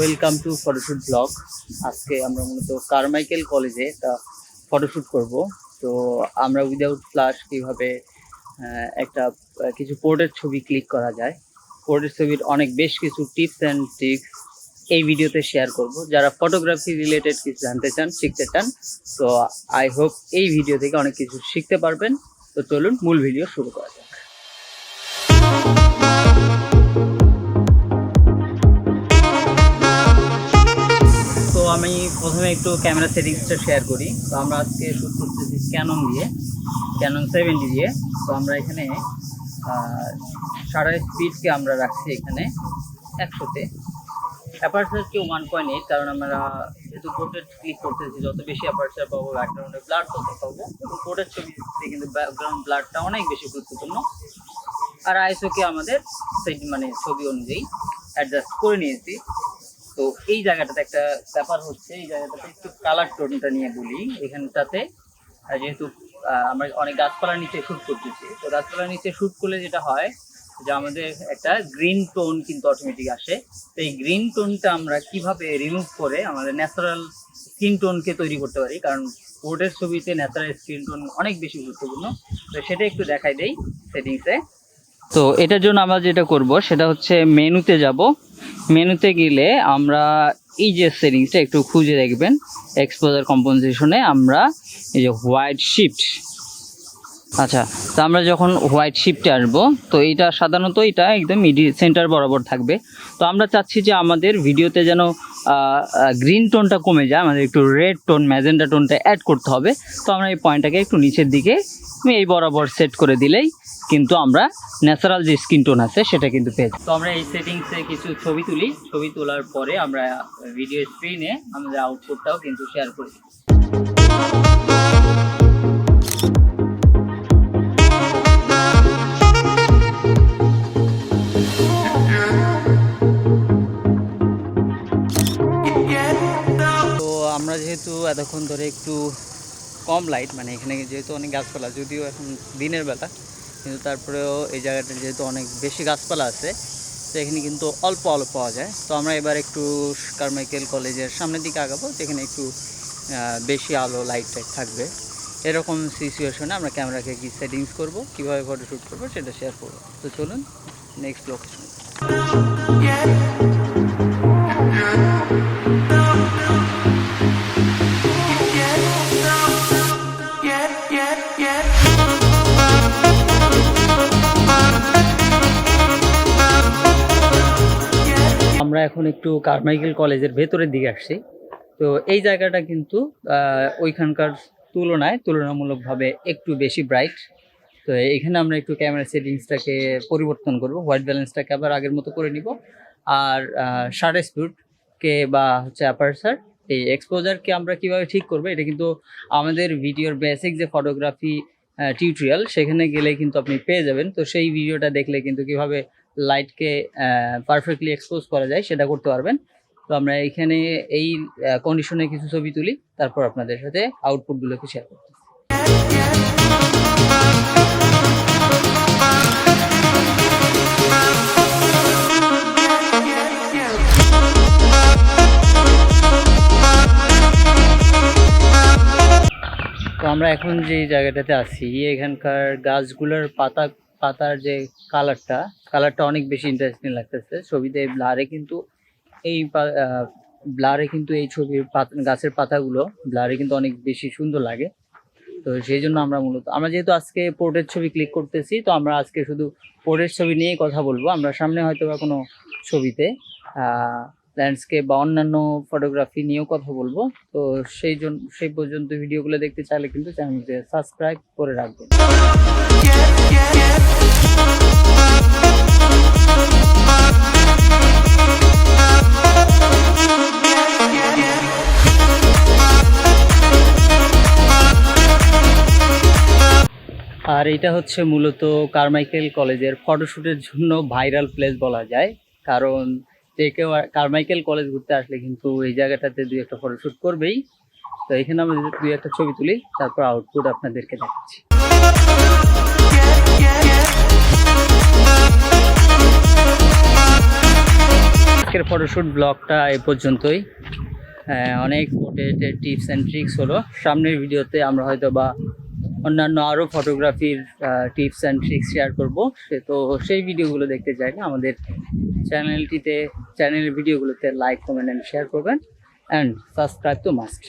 Welcome to photoshoot blog. আজকে আমরা মূলত কারমাইকেল কলেজে একটা ফটোশুট করব। তো আমরা উইদাউট ফ্ল্যাশ কীভাবে একটা কিছু পোর্ট্রেট ছবি ক্লিক করা যায়, পোর্ট্রেট ছবির বেশ কিছু টিপস অ্যান্ড ট্রিক্স এই ভিডিওতে শেয়ার করব। যারা ফটোগ্রাফি রিলেটেড কিছু জানতে চান, শিখতে চান, তো আই হোপ এই ভিডিও থেকে অনেক কিছু শিখতে পারবেন। তো চলুন মূল ভিডিও শুরু করা যাক। তো আমি প্রথমে একটু ক্যামেরা সেটিংসটা শেয়ার করি। তো আমরা আজকে শ্যুট করতেছি ক্যানন 70 দিয়ে। তো আমরা এখানে শাটার স্পিডকে আমরা রাখছি এখানে 100-তে, অ্যাপারচারকে 1.8, কারণ আমরা যেহেতু পোর্ট্রেট ক্লিক করতেছি যত বেশি অ্যাপারচার পাবো ব্যাকগ্রাউন্ডে ব্লার তত পাবো, এবং পোর্ট্রেট ছবিতে কিন্তু ব্যাকগ্রাউন্ড ব্লারটা অনেক বেশি গুরুত্বপূর্ণ। আর আইএসওকে আমাদের ছবি অনুযায়ী অ্যাডজাস্ট করে নিয়েছি। তো এই জায়গাটাতে একটা ব্যাপার হচ্ছে, এই জায়গাটাতে একটু কালার টোনটা নিয়ে বলি। এখানটাতে যেহেতু আমরা অনেক গাছপালার নিচে শ্যুট করতেছি, তো গাছপালার নিচে শ্যুট করলে যেটা হয় যে আমাদের একটা গ্রিন টোন কিন্তু অটোমেটিক আসে। তো এই গ্রিন টোনটা আমরা কিভাবে রিমুভ করে আমাদের ন্যাচারাল স্কিন টোনকে তৈরি করতে পারি, কারণ পোর্ট্রেট ছবিতে ন্যাচারাল স্কিন টোন অনেক বেশি গুরুত্বপূর্ণ। তো সেটা একটু দেখাই দেই সেটিংসে। তো এটার জন্য আমরা যেটা করব সেটা হচ্ছে মেনুতে যাব। মেনুতে গেলে আমরা এই যে সেটিংসটা একটু খুঁজে দেখবেন, এক্সপোজার কম্পোজিশনে আমরা এই যে হোয়াইট শিফট, আচ্ছা, তো আমরা যখন হোয়াইট শিফটে আসবো, তো এইটা সাধারণত এটা একদম সেন্টার বরাবর থাকবে। তো আমরা চাচ্ছি যে আমাদের ভিডিওতে যেন গ্রিন টোনটা কমে যায়, আমাদের একটু রেড টোন, ম্যাজেন্ডা টোনটা অ্যাড করতে হবে। তো আমরা এই পয়েন্টটাকে একটু নিচের দিকে এই বরাবর সেট করে দিলেই কিন্তু আমরা ন্যাচারাল যে স্কিন টোন আছে সেটা কিন্তু পেয়ে যাই। তো আমরা এই সেটিংসে কিছু ছবি তুলি, ছবি তোলার পরে আমরা ভিডিও স্ক্রিনে আমাদের আউটপুটটাও কিন্তু শেয়ার করি। আমরা যেহেতু এতক্ষণ ধরে একটু কম লাইট, এখানে যেহেতু অনেক গাছপালা, যদিও এখন দিনের বেলা, কিন্তু তারপরেও এই জায়গাটা যেহেতু অনেক বেশি গাছপালা আছে, তো এখানে কিন্তু অল্প আলো পাওয়া যায়। তো আমরা এবার একটু কারমাইকেল কলেজের সামনের দিকে আগাবো, যেখানে একটু বেশি আলো লাইট থাকবে। এরকম সিচুয়েশনে আমরা ক্যামেরাকে কি সেটিংস করব, কীভাবে ফটোশ্যুট করবো সেটা শেয়ার করবো। তো চলুন নেক্সট লোকেশন। আমরা এখন একটু কারমাইকেল কলেজের ভেতরের দিকে আসছি। তো এই জায়গাটা কিন্তু ওইখানকার তুলনামূলকভাবে একটু বেশি ব্রাইট। তো এখানে আমরা একটু ক্যামেরা সেটিংসটাকে পরিবর্তন করব, হোয়াইট ব্যালেন্সটাকে আবার আগের মতো করে নিব। আর শাটার স্পিডকে বা অ্যাপারচার, এই এক্সপোজারকে আমরা কিভাবে ঠিক করব, এটা কিন্তু আমাদের ভিডিওর বেসিক যে ফটোগ্রাফি টিউটোরিয়াল, সেখানে গেলে কিন্তু আপনি পেয়ে যাবেন। তো সেই ভিডিওটা দেখলে কিন্তু কিভাবে লাইটকে পারফেক্টলি এক্সপোজ করা যায় সেটা করতে পারবেন। তো আমরা এইখানে এই কন্ডিশনে কিছু ছবি তুলি, তারপর আপনাদের সাথে আউটপুটগুলোকে শেয়ার করতে। তো আমরা এখন যে জায়গাটাতে আছি, এখানকার গাছগুলোর পাতার যে কালারটা অনেক বেশি ইন্টারেস্টিং লাগতেছে। ছবিতে ব্লারে কিন্তু এই ছবির গাছের পাতাগুলো ব্লারে কিন্তু অনেক বেশি সুন্দর লাগে। তো সেই জন্য আমরা যেহেতু আজকে পোর্ট্রেট ছবি ক্লিক করতেছি, তো আমরা আজকে শুধু পোর্ট্রেট ছবি নিয়েই কথা বলবো। আমরা সামনে হয়তো বা কোনো ছবিতে ল্যান্ডস্কেপ বা অন্যান্য ফটোগ্রাফি নিয়েও কথা বলবো। তো সেই পর্যন্ত ভিডিওগুলো দেখতে চাইলে কিন্তু চ্যানেলটি সাবস্ক্রাইব করে রাখবেন। আর এটা হচ্ছে মূলত কারমাইকেল কলেজের ফটোশ্যুটের জন্য ভাইরাল প্লেস বলা যায়, কারণ যে কেউ কারমাইকেল কলেজ ঘুরতে আসলে কিন্তু এই জায়গাটাতে 2-1 ফটোশ্যুট করবেই। তো এখানে আমরা 2-1 ছবি তুলি, তারপর আউটপুট আপনাদেরকে দেখাচ্ছি। আজকের ফটোশ্যুট ব্লগটা এই পর্যন্তই। অনেক পোর্ট্রেটের টিপস অ্যান্ড ট্রিক্স হলো। সামনের ভিডিওতে আমরা হয়তো বা অন্যান্য আরও ফটোগ্রাফির টিপস অ্যান্ড ট্রিক্স শেয়ার করবো। তো সেই ভিডিওগুলো দেখতে চাইলে আমাদের চ্যানেলের ভিডিওগুলোতে লাইক, কমেন্ট অ্যান্ড শেয়ার করবেন, অ্যান্ড সাবস্ক্রাইব টু মাস্ট।